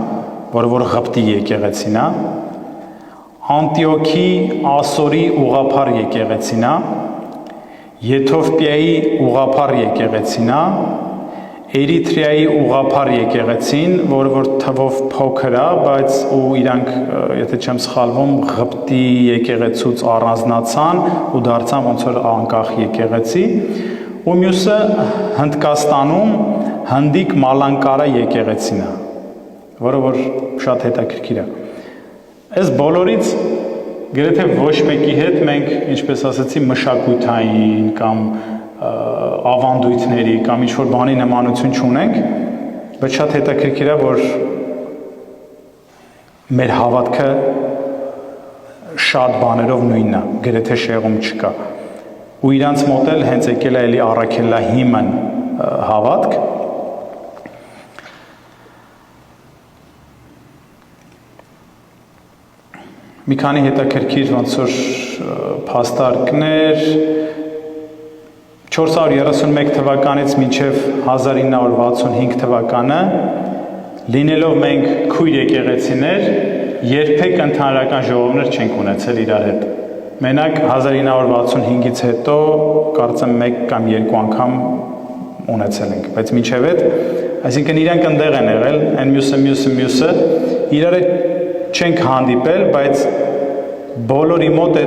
որ Ղպտի եկեղեցին է, Անտիոքի Ասորի ուղղափառ եկեղեցին է, Եթովպիայի ուղղափառ եկեղեցին է, Էրիթրեայի ուղղափառ եկեղեցին, որ թվով փոքր է, բայց ու իրանք, եթե չեմ սխալվում, Ղպտի եկեղեցուց առանձնացան ու դարձան ոնց որ անկախ եկեղեցի, ու մյուսը Հնդկաստանում Հնդիկ Մալանկարա եկեղեցին է, որը որ շատ հետաքրքիր է։ Այս բոլորից գրեթե ոչ մեկի հետ մենք, ինչպես ասացի, մշակութային կամ ավանդույթների կամ ինչ-որ բանի նմանություն չունենք, բայց շատ հետաքրքիր է, որ մեր հավատքը շատ բաներով նույնն է, գրեթե շեղում չկա։ Ու իրանց մոտ էլ հենց եկել է էլի առաքելահիմն հավատք։ Մի քանի հետաքրքիր ոնց որ փաստարկներ 431 թվականից մինչև 1965 թվականը լինելով մենք քույր եկեղեցիներ, երբեք ընդհանրական ժողովներ չենք ունեցել իրար հետ։ Մենակ 1965-ից հետո կարծեմ 1 կամ 2 անգամ ունեցել ենք, բայց մինչև այդ, այսինքն իրանք ընդեղ են եղել, այն մյուսը, իրար հետ չենք հանդիպել, բայց բոլորի մոտ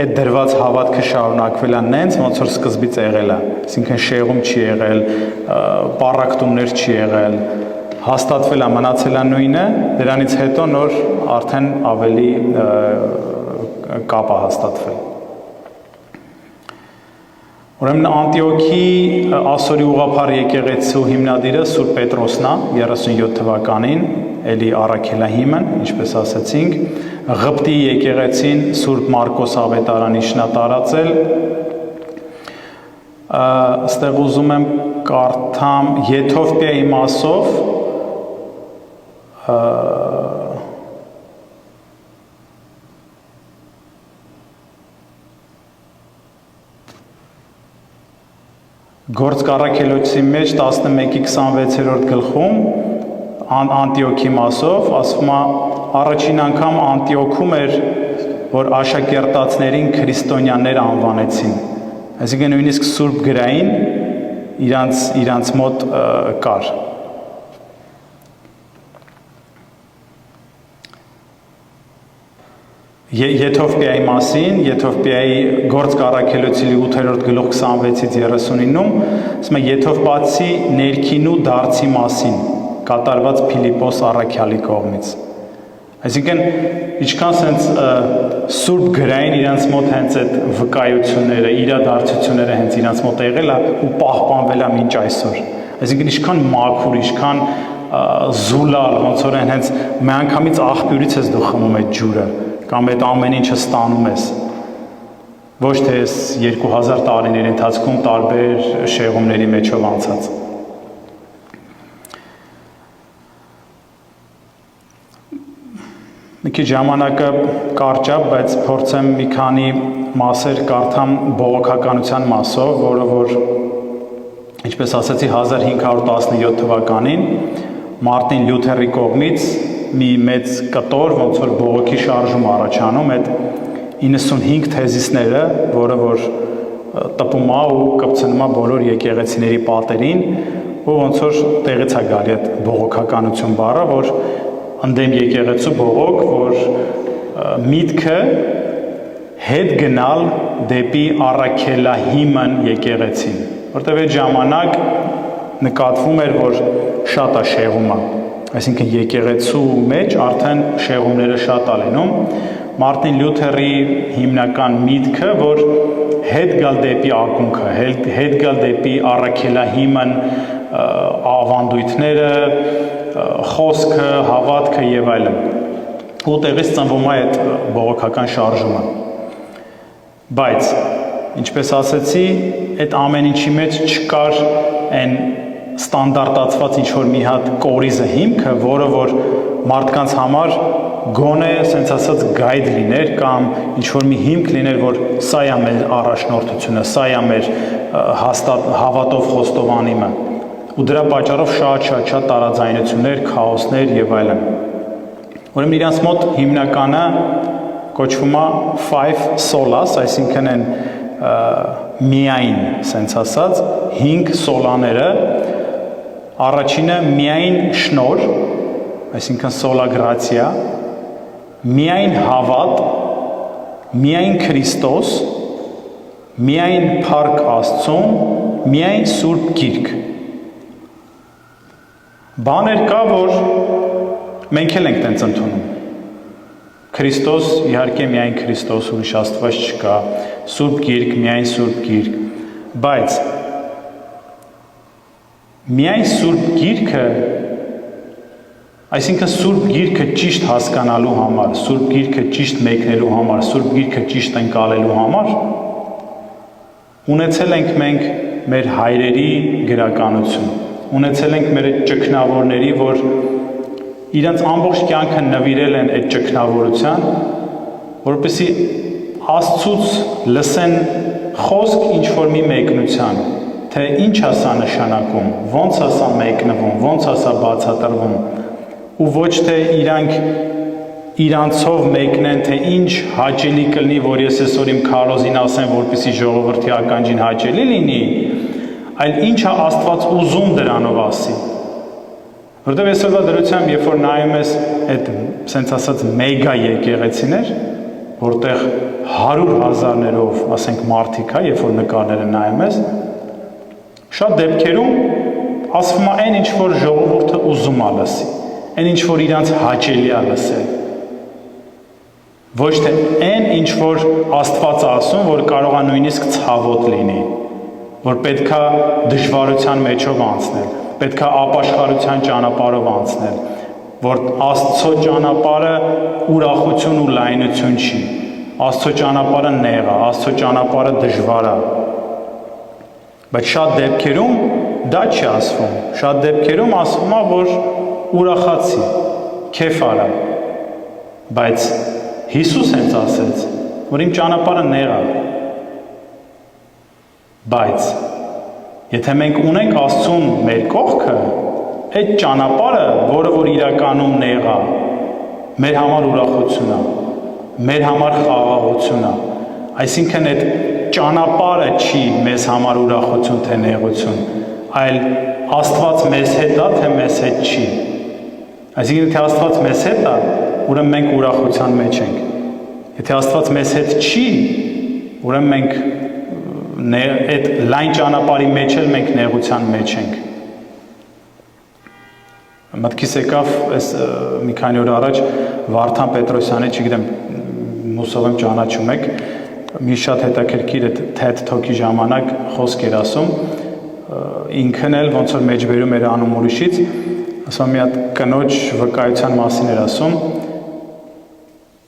այդ դրված հավատքը շարունակվել է նենց, ոնց որ սկզբից եղել է, այսինքն շեղում չի եղել, պառակտումներ չի եղել, հաստատվել է, մնացել է նույնը, դրանից հետո նոր արդեն ավելի կապ է հաստատվել։ Ուրեմն Անտիոքի Ասորի ուղղափառ եկեղեցու հիմնադիրը Սուրբ Պետրոսն է 37 թվականին, էլի առաքելահիմն, ինչպես ասացինք, Ղպտի եկեղեցին Սուրբ Մարկոս ավետարանիչն է տարածել։ Այստեղ ուզում եմ կարդամ Եթովպիայի մասով Գործք առաքելոցի մեջ 11-26-րդ գլխում Անտիոքի մասով ասվում է առաջին անգամ Անտիոքում էր, որ աշակերտածներին քրիստոնյաներ անվանեցին։ Այսինքն նույնիսկ Սուրբ գրային իրանց մոտ կար։ Եթովպիայի մասին, Եթովպիայի Գործք առաքելոցի 8-րդ գլուխ 26-ից 39-ում, ասում է Եթովպացի ներքին ու դարձի մասին կատարված Փիլիպոս առաքյալի կողմից։ Այսինքն, ինչքան սենց Սուրբ գրային իրանց մոտ հենց այդ վկայությունները, իրադարձությունները հենց իրանց մոտ եղել է ու պահպանվել է մինչ այսօր։ Այսինքն, ինչքան մաքուր, ինչքան զուլալ, ոնց որ հենց միանգամից աղբյուրից ես դու խմում այդ ջուրը, կամ այդ ամեն ինչը ստանում ես։ Ոչ թե այս 2000 տարիների ընթացքում տարբեր շեղումների մեջով անցած։ Մի քիչ ժամանակը կարճ է, բայց փորձեմ մի քանի մասեր կարդամ բողոքականության մասով, որը որ ինչպես ասացի 1517 թվականին Մարտին Լյութերի կողմից մի մեծ կտոր, ոնց որ բողոքի շարժում առաջանում այդ 95 թեզիսները, որը որ տպում է ու կպցնում է բոլոր եկեղեցիների պատերին, ու ոնց որ տեղից է գալի այդ բողոքականություն բառը, որ ընդդեմ եկեղեցու բողոք, որ միտքը հետ գնալ դեպի առաքելահիմն եկեղեցին, որտեղ այդ ժամանակ նկատվում էր, որ շատ է շեղումը, այսինքն եկեղեցու մեջ արդեն շեղումները շատ է լինում, Մարտին Լյութերի հիմնական միտքը, որ հետ գալ դեպի ակունքը, հետ գալ դեպի առաքելահիմն ավանդույթները, խոսքը, հավատքը եւ այլն։ Ու տեղից ծնվում է այդ բողոքական շարժումը։ Բայց, ինչպես ասեցի, այդ ամեն ինչի մեջ չկար այն ստանդարտացված ինչ-որ մի հատ կորիզը հիմքը, որը որ մարդկանց համար գոնե, ասենց ասած, գայդ լիներ կամ ինչ-որ մի հիմք լիներ, որ սա է մեր առաջնորդությունը, սա է մեր հավատով խոստովանիմը։ Ու դրա պատճառով շատ տարաձայնություններ, քաոսներ եւ այլն։ Ուրեմն իրանց մոտ հիմնականը կոչվում է five solas, այսինքն են միայն, սենց ասած, 5 սոլաները, առաջինը միայն շնոր, այսինքն sola gratia, միայն հավատ, միայն Քրիստոս, միայն փառք Աստծուն, միայն Սուրբ Գիրք։ Բաներ կա, որ մենք էլ ենք տենց ընդունում։ Քրիստոս, իհարկե միայն Քրիստոս, ուրիշ Աստված չկա, Սուրբ Գիրք, միայն Սուրբ Գիրք, բայց միայն Սուրբ Գիրքը, այսինքն Սուրբ Գիրքը ճիշտ հասկանալու համար, Սուրբ Գիրքը ճիշտ մեկնելու համար, Սուրբ Գիրքը ճիշտ ընկալելու համար, ունեցել ենք մենք մեր հայրերի գրականություն, ունեցել ենք մեր ճգնավորների, որ իրենց ամբողջ կյանքը նվիրել են այդ ճգնավորության, որպեսզի Աստծուց լսեն խոսք ինչ-որ մի մեկնության, թե ինչ է սա նշանակում, ոնց է սա մեկնվում, ոնց է սա բացատրվում, ու ոչ թե իրանցով մեկնեն, թե ինչ հաճելի կլինի, որ ես այսօր իմ քարոզին ասեմ, որպեսզի ժողովրդի ականջին հաճելի լինի, այլ ինչ է Աստված ուզում դրանով ասի։ Որտեւ այսօրվա դրությամբ, երբ որ նայում ես այդ, սենց ասած, մեգա եկեղեցիներ, որտեղ 100,000-ներով, ասենք, մարդիկ է, երբ որ նկարները նայում ես, շատ դեպքերում ասվում է այն ինչ որ ժողովուրդը ուզում է լսի, այն ինչ որ իրանց հաճելի է լսել։ Ոչ թե այն ինչ որ Աստված ասում, որ կարող է նույնիսկ ցավոտ լինի, որ պետքա դժվարության մեջով անցնել, պետքա ապաշխարության ճանապարհով անցնել, որ Աստծո ճանապարհը ուրախություն ու լայնություն չի, Աստծո ճանապարհը նեղ է, Աստծո ճանապարհը դժվար է։ Բայց շատ դեպքերում դա չի ասվում, շատ դեպքերում ասվում է, որ ուրախացի, քեֆ արա, բայց Հիսուս հենց ասեց, որ իմ ճանապարհը նեղ է, բայց եթե մենք ունենք Աստծուն մեր կողքը, այդ ճանապարհը, որը որ իրականում նեղ է, մեր համար ուրախություն է, մեր համար խաղաղություն է, այսինքն այդ ճանապարհը չի մեզ համար ուրախություն թե նեղություն, այլ Աստված մեզ հետ է, թե մեզ հետ չի։ Այսինքն եթե Աստված մեզ հետ է, ուրեմն մենք ուրախության մեջ ենք։ Եթե Աստված մեզ հետ չի, ուրեմն մենք այդ լայն ճանապարհի մեջ էլ մենք նեղության մեջ ենք։ Մտքիս եկավ այս մի քանի օր առաջ Վարդան Պետրոսյանի, չգիտեմ, հուսով եմ ճանաչում եք, մի շատ հետաքրքիր այդ TED Talk-ի ժամանակ խոսք էր ասում, ինքն էլ ոնց որ մեջբերում էր անում ուրիշից, ասում մի հատ կնոջ վկայության մասին էր ասում,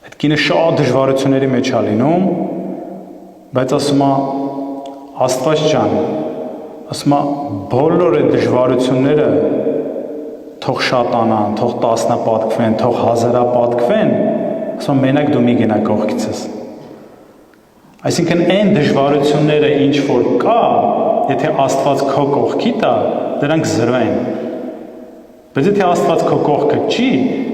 այդ կինը շատ դժվարությունների մեջ է լինում, բայց ասում է Աստված ջան, ասում է բոլոր այդ դժվարությունները թող շատանան, թող տասնապատկվեն, թող հազարապատկվեն, ասում մենակ դու մի գնա կողքիցս։ Այսինքն այն դժվարությունները ինչ որ կա, եթե Աստված քո կողքիդ է, դրանք զրվեն։ Բայց եթե Աստված քո կողքը չի,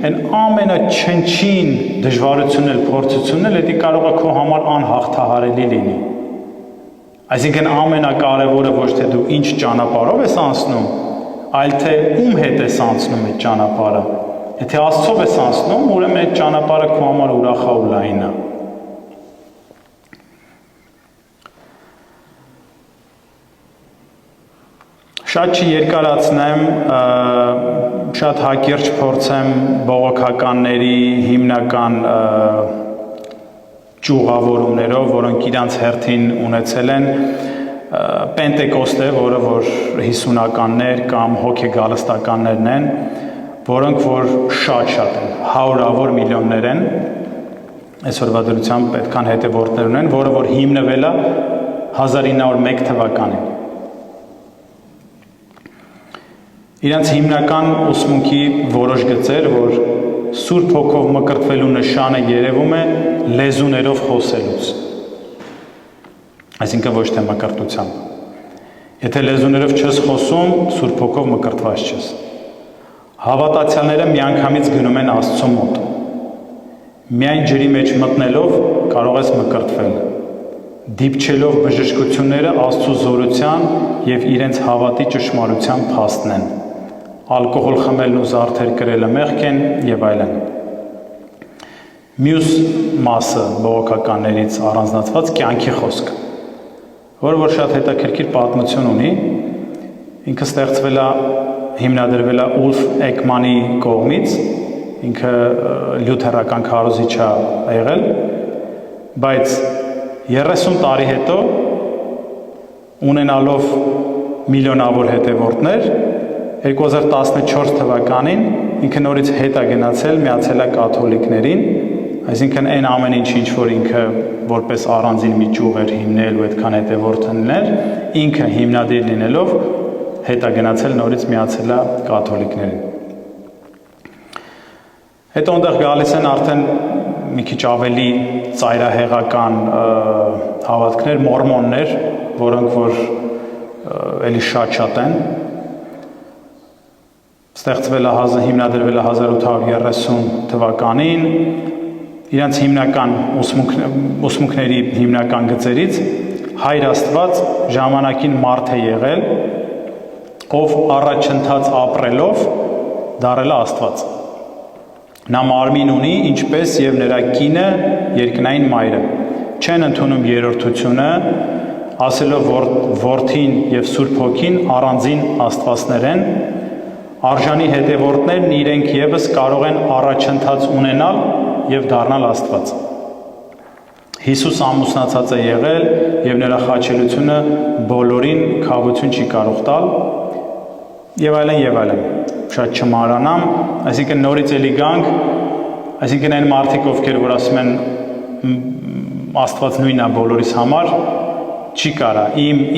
այն ամենաչնչին դժվարությունն էլ, փորձությունն էլ, դա կարող է քո համար անհաղթահարելի լինի։ Այսինքն ամենակարևորը ոչ թե դու ինչ ճանապարհով ես անցնում, այլ թե ում հետ ես անցնում այդ ճանապարհը։ Եթե Աստծով ես անցնում, ուրեմն այդ ճանապարհը քո համար ուրախ է ու լայն է։ Շատ չերկարացնեմ, շատ հակիրճ փորձեմ բողոքականների հիմնական ճյուղավորումներով, որոնք իրանց հերթին ունեցել են Պենտեկոստե, որը որ 50-ականներ կամ հոգեգալստականներն են, որոնք որ շատ են, հարյուրավոր միլիոններ են, այսօրվա դրությամբ պետքան հետևորդներ ունեն, որը որ հիմնվել է 1901 թվականին։ Իրանց հիմնական ուսմունքի որոշ գծեր, որ Սուրբ Հոգով մկրտվելու նշանը երևում է լեզուներով խոսելուց։ Այսինքն ոչ թե մկրտությամբ։ Եթե լեզուներով չես խոսում, Սուրբ Հոգով մկրտված չես։ Հավատացյալները միանգամից գնում են Աստծո մոտ։ Միայն ջրի մեջ մտնելով կարող ես մկրտվել, դիպչելով բժշկությունները Աստծո զորության և իրենց հավատի ճշմարության փաստն են, ալկոհոլ խմելն ու զարդեր կրելը մեղք են և այլն։ Մյուս մասը բողոքականներից առանձնացված կյանքի խոսքը, որ շատ հետաքրքիր պատմություն ունի, ինքը ստեղծվել է, հիմնադրվել է Ուլֆ Էկմանի կողմից, ինքը լյութերական քարոզիչ է եղել, բայց 30 տարի հետո ունենալով միլիոնավոր հետևորդներ 2014 թվականին ինքը նորից հետ է գնացել, միացել է կաթոլիկներին, այսինքն այն ամեն ինչ որ ինքը որպես առանձին մի ճյուղ էր հիմնել ու այդքան հետևորդ ուներ, ինքը հիմնադիր լինելով հետ է գնացել, նորից միացել է կաթոլիկներին։ Հետո այնտեղ գալիս են արդեն մի քիչ ավելի ծայրահեղական հավատքներ, մորմոններ, որոնք որ էլի շատ են, ստեղծվել է հիմնադրվել է 1830 թվականին, իրենց հիմնական ուսմունքների հիմնական գծերից Հայր Աստված ժամանակին մարդ է եղել, ով առաջընթաց ապրելով դարել է Աստված։ Նա մարմին ունի, ինչպես և նրա կինը երկնային մայրը, չեն ընդունում երրորդությունը, ասելով որդին և Սուրբ Հոգին առանձին աստվածներ են, արժանի հետևորդներն իրենք ևս կարող են առաջընթաց ունենալ և դառնալ Աստված։ Հիսուս ամուսնացած է եղել և նրա խաչելությունը բոլորին քավություն չի կարող տալ, և այլն, շատ չմահարանամ, այսինքն նորից էլի գանք, այսինքն այն մարդիկ, ովքեր որ ասում են Աստված նույնն է բոլորիս համար, չի կարա,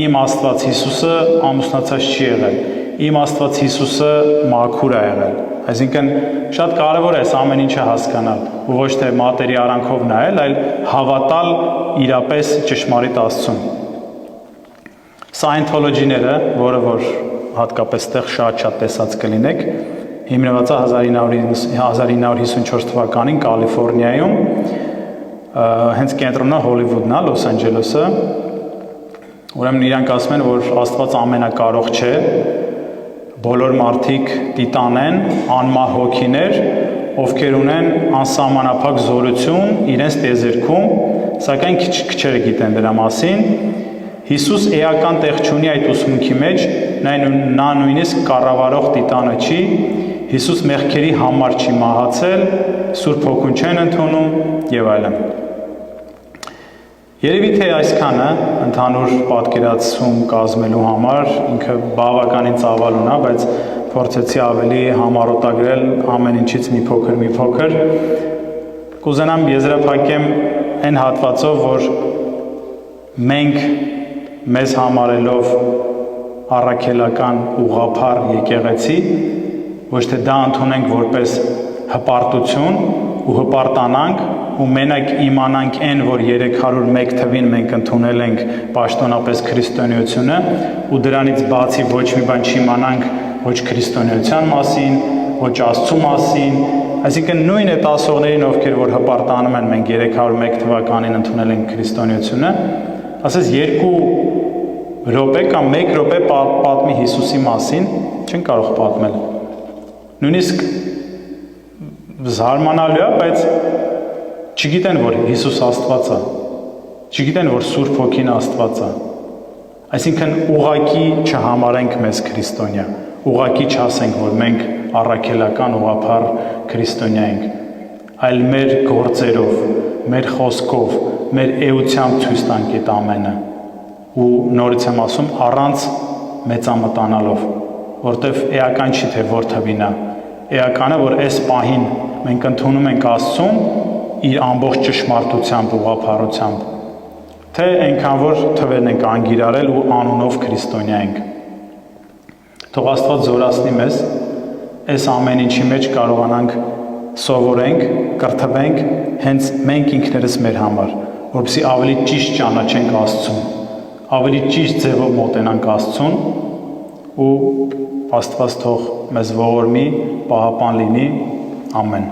իմ Աստված Հիսուսը ամուսնացած չի եղել, իմ Աստված Հիսուսը մաքուր է եղել, այսինքն շատ կարևոր է այս ամեն ինչը հասկանալ ու ոչ թե մատերի արանքով նայել, այլ հավատալ իրապես ճշմարիտ Աստծուն։ Սայենթոլոգիները, որը որ հատկապես տեղ շատ տեսած կլինեք, հիմնված է 1954 թվականին Կալիֆորնիայում, հենց կենտրոնը Հոլիվուդն է, Լոս Անջելեսը, ուրեմն իրանք ասում են, որ Աստված ամենակարող չէ, բոլոր մարդիկ տիտան են, անմահ հոգիներ, ովքեր ունեն անսահմանափակ զորություն իրենց տիեզերքում, սակայն քչերը գիտեն դրա մասին, Հիսուս էական տեղ չունի այդ ուսմունքի մեջ, նա նույնիսկ կառավարող տիտանը չի, Հիսուս մեղքերի համար չի մահացել, Սուրբ Հոգուն չեն ընդունում և այլն։ Երևի թե այսքանը ընդհանուր պատկերացում կազմելու համար ինքը բավականին ծավալուն է, բայց փորձեցի ավելի համառոտագրել ամեն ինչից մի փոքր, կուզենամ եզրափակեմ այն հատվածով, որ մենք մեզ համարելով առաքելական ուղղափառ եկեղեցի, ոչ թե դա ընդունենք որպես հպարտություն ու հպարտանանք ու մենակ իմանանք այն, որ 301 թվին մենք ընդունել ենք պաշտոնապես քրիստոնեությունը ու դրանից բացի ոչ մի բան չիմանանք ոչ քրիստոնեության մասին, ոչ Աստծո մասին, այսինքն նույն այդ ասողներին, ովքեր որ հպարտանում են, մենք 301 թվականին ընդունել ենք քրիստոնեությունը, ասես 2 րոպե կամ 1 րոպե պատմի Հիսուսի մասին, չեն կարող պատմել։ Նույնիսկ զարմանալու է, բայց չգիտեն, որ Հիսուս Աստված է, չգիտեն, որ Սուրբ Հոգին Աստված է, այսինքն ուղղակի չհամարենք մեզ քրիստոնյա, ուղղակի չասենք, որ մենք առաքելական ուղղափառ քրիստոնյա ենք, այլ մեր գործերով, մեր խոսքով, մեր էությամբ ցույց տանք այդ ամենը ու նորից եմ ասում առանց մեծամտանալով, որտեվ էական չի թե որ թվին է, էականը, որ այս պահին մենք ընդունում ենք Աստծուն իր ամբողջ ճշմարտությամբ, ուղղափառությամբ, թե այնքան որ թվերն ենք անգիրարել ու անունով քրիստոնյա ենք։ Թող Աստված զորացնի մեզ, այս ամեն ինչի մեջ կարողանանք սովորենք, կրթվենք հենց մենք ինքներս մեր համար, որպեսզի ավելի ճիշտ ճանաչենք Աստծուն, ավելի ճիշտ ձևով մոտենանք Աստծուն ու Աստված թող մեզ ողորմի, պահապան լինի, ամեն։